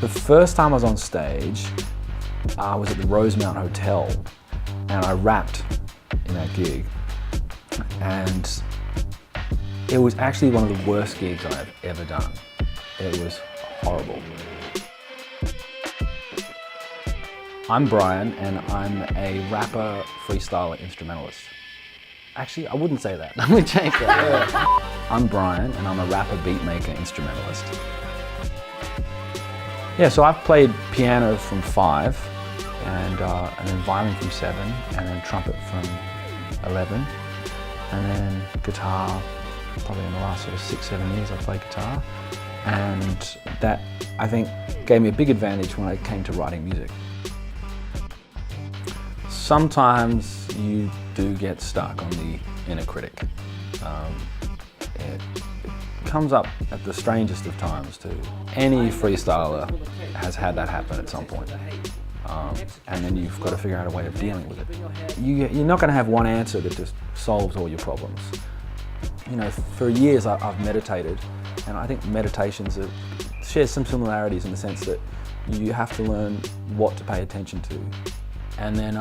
The first time I was on stage, I was at the Rosemount Hotel and I rapped in that gig. And it was actually one of the worst gigs I've ever done. It was horrible. I'm Brian and I'm a rapper, freestyler, instrumentalist. Actually, I wouldn't say that. Let me change that. Yeah. I'm Brian and I'm a rapper, beatmaker, instrumentalist. Yeah, so I've played piano from 5 and then violin from 7 and then trumpet from 11 and then guitar. Probably in the last sort of 6-7 years I've played guitar, and that I think gave me a big advantage when it came to writing music. Sometimes you do get stuck on the inner critic. It comes up at the strangest of times too. Any freestyler has had that happen at some point. And then you've got to figure out a way of dealing with it. You're not going to have one answer that just solves all your problems. You know, for years I've meditated, and I think meditations shares some similarities in the sense that you have to learn what to pay attention to, and then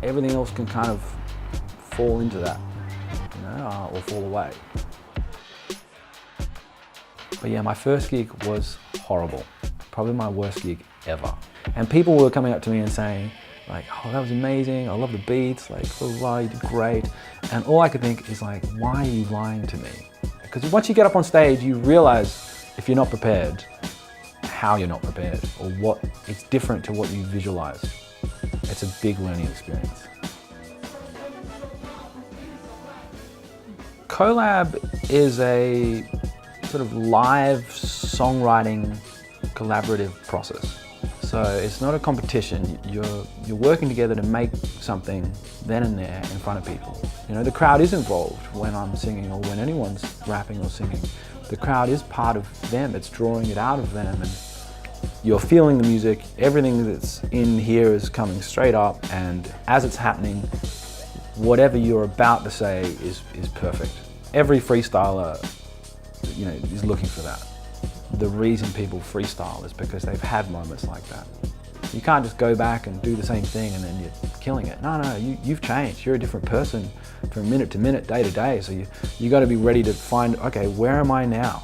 everything else can kind of fall into that, you know, or fall away. But yeah, my first gig was horrible, probably my worst gig ever. And people were coming up to me and saying, like, oh, that was amazing, I love the beats, like, blah, blah, blah, you did great. And all I could think is like, why are you lying to me? Because once you get up on stage, you realize if you're not prepared, how you're not prepared, or what it's different to what you visualize. It's a big learning experience. Collab is a sort of live songwriting collaborative process. So it's not a competition. You're working together to make something then and there in front of people. You know, the crowd is involved when I'm singing or when anyone's rapping or singing. The crowd is part of them. It's drawing it out of them, and you're feeling the music. Everything that's in here is coming straight up, and as it's happening, whatever you're about to say is perfect. Every freestyler, you know, is looking for that. The reason people freestyle is because they've had moments like that. You can't just go back and do the same thing and then you're killing it. No, you've changed. You're a different person from minute to minute, day to day. So you got to be ready to find, okay, where am I now?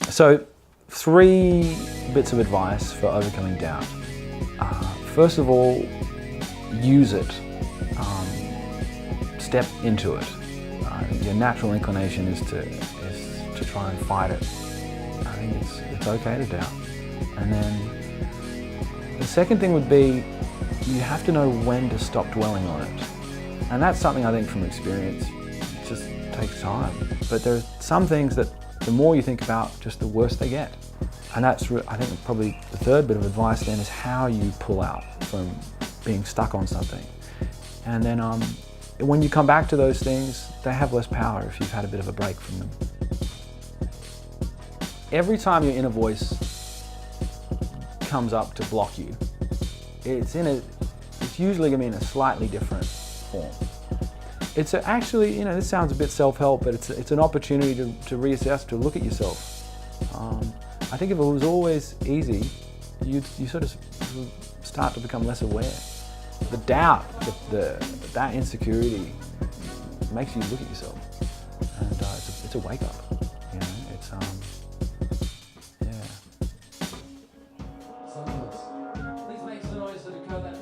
So 3 bits of advice for overcoming doubt. First of all, use it. Step into it. Your natural inclination is to try and fight it. I think it's okay to doubt. And then the second thing would be, you have to know when to stop dwelling on it. And that's something I think from experience, it just takes time. But there are some things that the more you think about, just the worse they get. And that's, I think, probably the third bit of advice then is how you pull out from being stuck on something. And then when you come back to those things, they have less power if you've had a bit of a break from them. Every time your inner voice comes up to block you, it's usually going to be in a slightly different form. It's actually, you know, this sounds a bit self-help, but it's an opportunity to reassess, to look at yourself. I think if it was always easy, you sort of start to become less aware. The doubt, that insecurity makes you look at yourself, and it's a wake up. You know, it's yeah. Please make some noise for the Collab band.